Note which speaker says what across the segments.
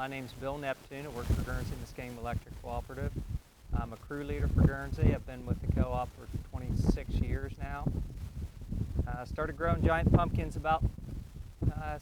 Speaker 1: My name's Bill Neptune. I work for Guernsey-Muskingum Electric Cooperative. I'm a crew leader for Guernsey. I've been with the co-op for 26 years now. I started growing giant pumpkins about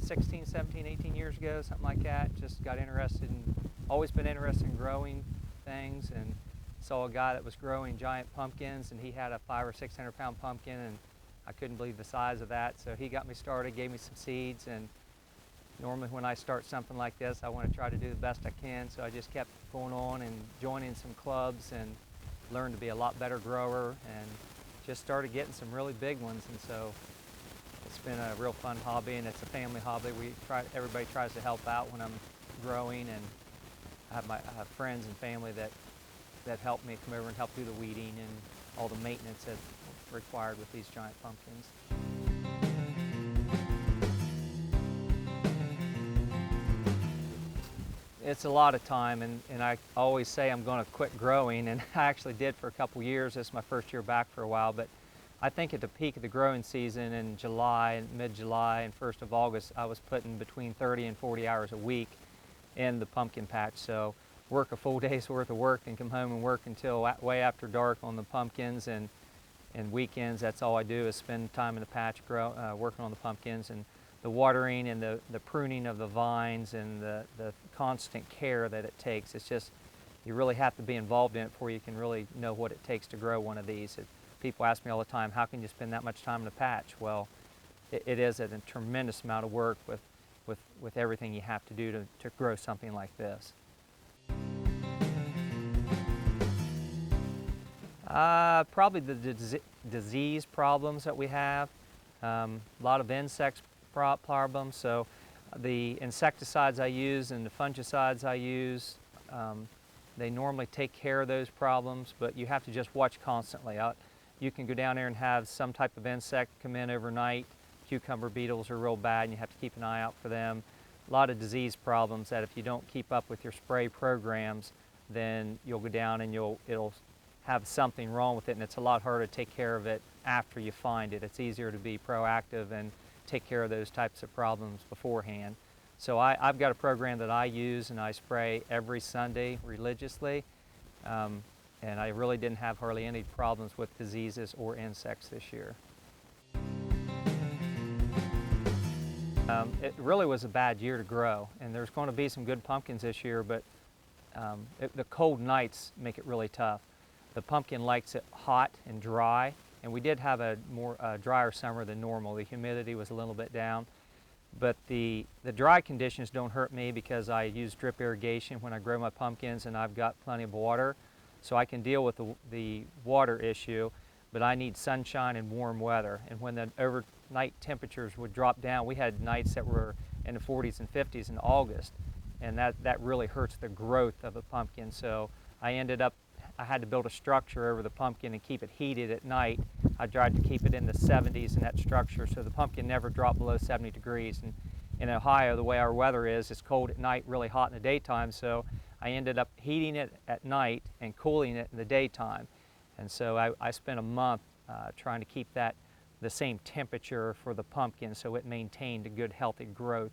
Speaker 1: 16, 17, 18 years ago, something like that. Just got interested always been interested in growing things, and saw a guy that was growing giant pumpkins, and he had a 500 or 600 pound pumpkin, and I couldn't believe the size of that. So he got me started, gave me some seeds, and normally when I start something like this, I want to try to do the best I can. So I just kept going on and joining some clubs and learned to be a lot better grower, and just started getting some really big ones. And so it's been a real fun hobby, and it's a family hobby. Everybody tries to help out when I'm growing, and I have friends and family that help me come over and help do the weeding and all the maintenance that's required with these giant pumpkins. It's a lot of time, and I always say I'm going to quit growing, and I actually did for a couple years. This is my first year back for a while, but I think at the peak of the growing season in July, mid-July and 1st of August, I was putting between 30 and 40 hours a week in the pumpkin patch. So work a full day's worth of work and come home and work until way after dark on the pumpkins, and weekends, that's all I do is spend time in the patch working on the pumpkins, and the watering and the pruning of the vines and the constant care that it takes. It's just, you really have to be involved in it before you can really know what it takes to grow one of these. People ask me all the time, how can you spend that much time in the patch? Well, it is a tremendous amount of work with everything you have to do to grow something like this. Probably the disease problems that we have, a lot of insect problems. So the insecticides I use and the fungicides I use, they normally take care of those problems, but you have to just watch constantly. You can go down there and have some type of insect come in overnight. Cucumber beetles are real bad, and you have to keep an eye out for them. A lot of disease problems that if you don't keep up with your spray programs, then you'll go down and it'll have something wrong with it, and it's a lot harder to take care of it after you find it. It's easier to be proactive and take care of those types of problems beforehand. So I've got a program that I use, and I spray every Sunday religiously, and I really didn't have hardly any problems with diseases or insects this year. It really was a bad year to grow, and there's going to be some good pumpkins this year, but the cold nights make it really tough. The pumpkin likes it hot and dry, and we did have a more drier summer than normal. The humidity was a little bit down, but the dry conditions don't hurt me because I use drip irrigation when I grow my pumpkins, and I've got plenty of water, so I can deal with the water issue, but I need sunshine and warm weather. And when the overnight temperatures would drop down, we had nights that were in the 40s and 50s in August, and that really hurts the growth of a pumpkin. So I had to build a structure over the pumpkin and keep it heated at night. I tried to keep it in the 70s in that structure, so the pumpkin never dropped below 70 degrees. And in Ohio, the way our weather is, it's cold at night, really hot in the daytime, so I ended up heating it at night and cooling it in the daytime. And so I spent a month trying to keep the same temperature for the pumpkin so it maintained a good, healthy growth.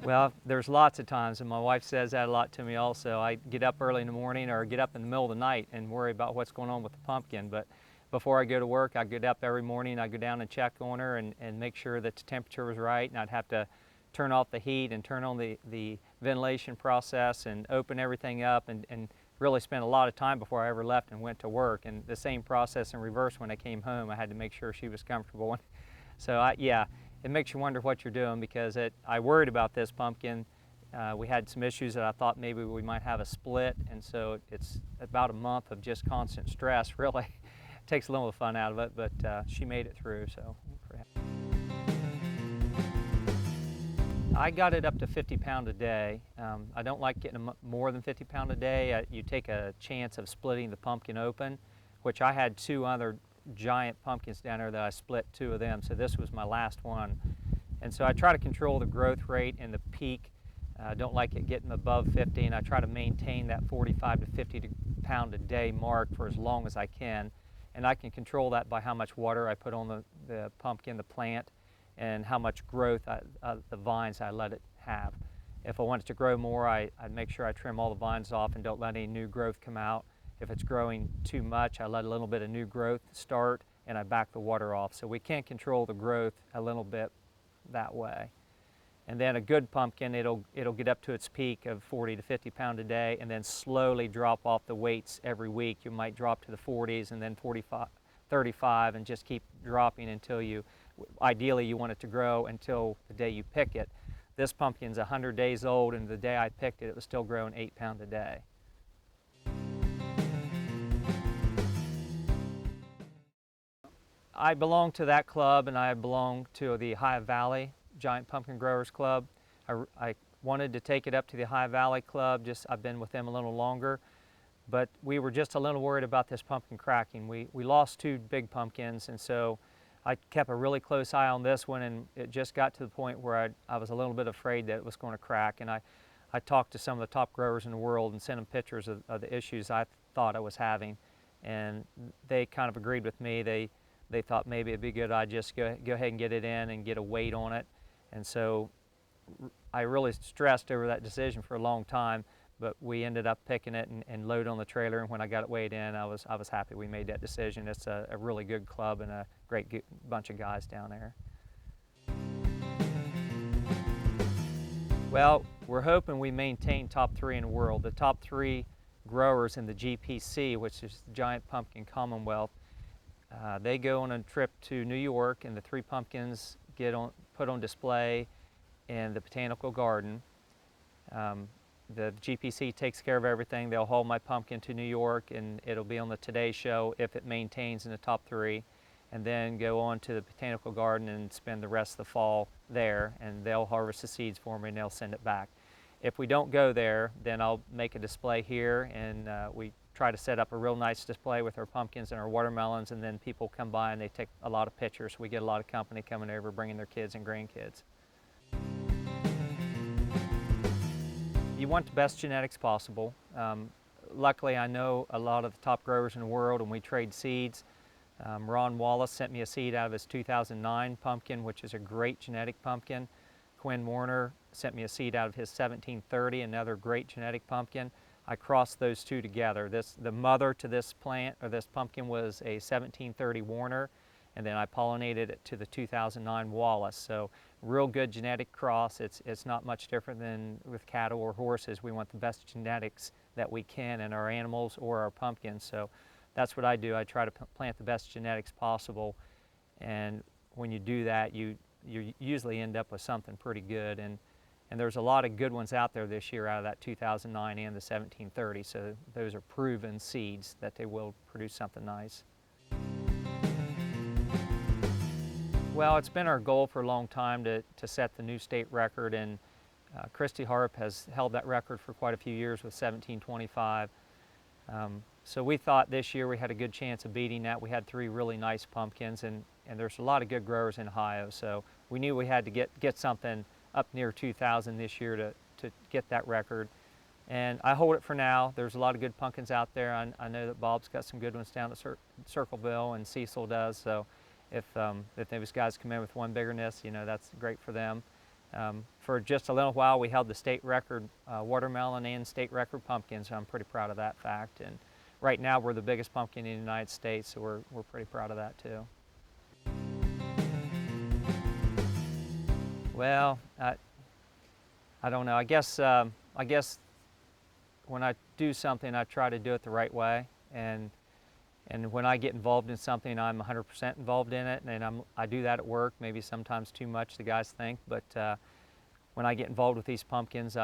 Speaker 1: Well, there's lots of times, and my wife says that a lot to me also. I get up early in the morning or get up in the middle of the night and worry about what's going on with the pumpkin. But before I go to work, I get up every morning, I go down and check on her and make sure that the temperature was right, and I'd have to turn off the heat and turn on the ventilation process and open everything up and really spend a lot of time before I ever left and went to work. And the same process in reverse when I came home. I had to make sure she was comfortable. So yeah. It makes you wonder what you're doing, because I worried about this pumpkin. We had some issues that I thought maybe we might have a split, and so it's about a month of just constant stress, really. It takes a little fun out of it, but she made it through, so. I got it up to 50 pounds a day. I don't like getting more than 50 pounds a day. You take a chance of splitting the pumpkin open, which I had 2 other giant pumpkins down there that I split 2 of them, so this was my last one. And so I try to control the growth rate and the peak. I don't like it getting above 50, and I try to maintain that 45 to 50 pound a day mark for as long as I can. And I can control that by how much water I put on the pumpkin, the plant, and how much growth the vines I let it have. If I want it to grow more, I'd make sure I trim all the vines off and don't let any new growth come out. If it's growing too much, I let a little bit of new growth start and I back the water off. So we can control the growth a little bit that way. And then a good pumpkin, it'll get up to its peak of 40 to 50 pounds a day and then slowly drop off the weights every week. You might drop to the 40s and then 45, 35 and just keep dropping until ideally you want it to grow until the day you pick it. This pumpkin's 100 days old, and the day I picked it, it was still growing 8 pounds a day. I belong to that club, and I belong to the Ohio Valley Giant Pumpkin Growers Club. I wanted to take it up to the Ohio Valley Club, I've been with them a little longer, but we were just a little worried about this pumpkin cracking. We lost 2 big pumpkins, and so I kept a really close eye on this one, and it just got to the point where I was a little bit afraid that it was going to crack. And I talked to some of the top growers in the world and sent them pictures of the issues I thought I was having, and they kind of agreed with me. They thought maybe it'd be good I'd just go ahead and get it in and get a weight on it. And so I really stressed over that decision for a long time, but we ended up picking it and loaded on the trailer, and when I got it weighed in, I was happy we made that decision. It's a really good club and a great bunch of guys down there. Well, we're hoping we maintain top 3 in the world. The top 3 growers in the GPC, which is the Giant Pumpkin Commonwealth, they go on a trip to New York, and the 3 pumpkins get put on display in the Botanical Garden. The GPC takes care of everything. They'll haul my pumpkin to New York, and it'll be on the Today Show if it maintains in the top 3, and then go on to the Botanical Garden and spend the rest of the fall there, and they'll harvest the seeds for me and they'll send it back. If we don't go there, then I'll make a display here, and we try to set up a real nice display with our pumpkins and our watermelons, and then people come by and they take a lot of pictures. We get a lot of company coming over bringing their kids and grandkids. You want the best genetics possible. Luckily, I know a lot of the top growers in the world, and we trade seeds. Ron Wallace sent me a seed out of his 2009 pumpkin, which is a great genetic pumpkin. Quinn Warner sent me a seed out of his 1730, another great genetic pumpkin. I crossed those 2 together. The mother to this plant, or this pumpkin, was a 1730 Warner, and then I pollinated it to the 2009 Wallace. So real good genetic cross. It's not much different than with cattle or horses. We want the best genetics that we can in our animals or our pumpkins. So that's what I do. I try to plant the best genetics possible, and when you do that, you usually end up with something pretty good. And there's a lot of good ones out there this year out of that 2009 and the 1730, so those are proven seeds that they will produce something nice. Well, it's been our goal for a long time to set the new state record, and Christy Harp has held that record for quite a few years with 1725. So we thought this year we had a good chance of beating that. We had 3 really nice pumpkins, and there's a lot of good growers in Ohio, so we knew we had to get something up near 2,000 this year to get that record. And I hold it for now. There's a lot of good pumpkins out there. I know that Bob's got some good ones down at Circleville, and Cecil does, so if those guys come in with one bigger nest, that's great for them. For just a little while, we held the state record watermelon and state record pumpkins, so I'm pretty proud of that fact. And right now, we're the biggest pumpkin in the United States, so we're pretty proud of that too. Well, I don't know. I guess when I do something, I try to do it the right way, and when I get involved in something, I'm 100% involved in it, and I do that at work, maybe sometimes too much, the guys think, but when I get involved with these pumpkins,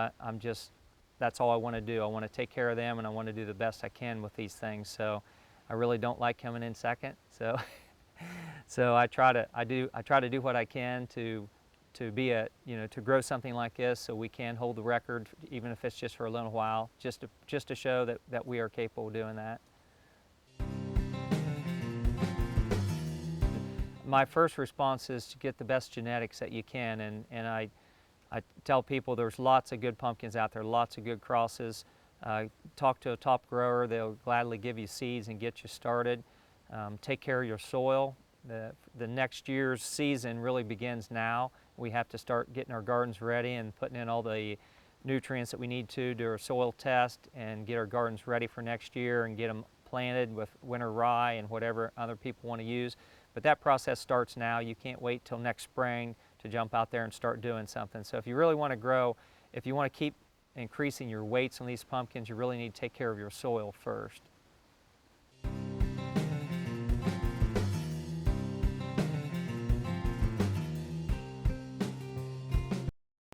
Speaker 1: that's all I want to do. I want to take care of them, and I want to do the best I can with these things, so I really don't like coming in second, so I try to do what I can to be to grow something like this, so we can hold the record, even if it's just for a little while, just to show that we are capable of doing that. My first response is to get the best genetics that you can, and I tell people there's lots of good pumpkins out there, lots of good crosses. Talk to a top grower, they'll gladly give you seeds and get you started. Take care of your soil. the next year's season really begins now. We have to start getting our gardens ready and putting in all the nutrients that we need to do our soil test and get our gardens ready for next year and get them planted with winter rye and whatever other people want to use. But that process starts now. You can't wait till next spring to jump out there and start doing something. So if you really want to grow, if you want to keep increasing your weights on these pumpkins, you really need to take care of your soil first.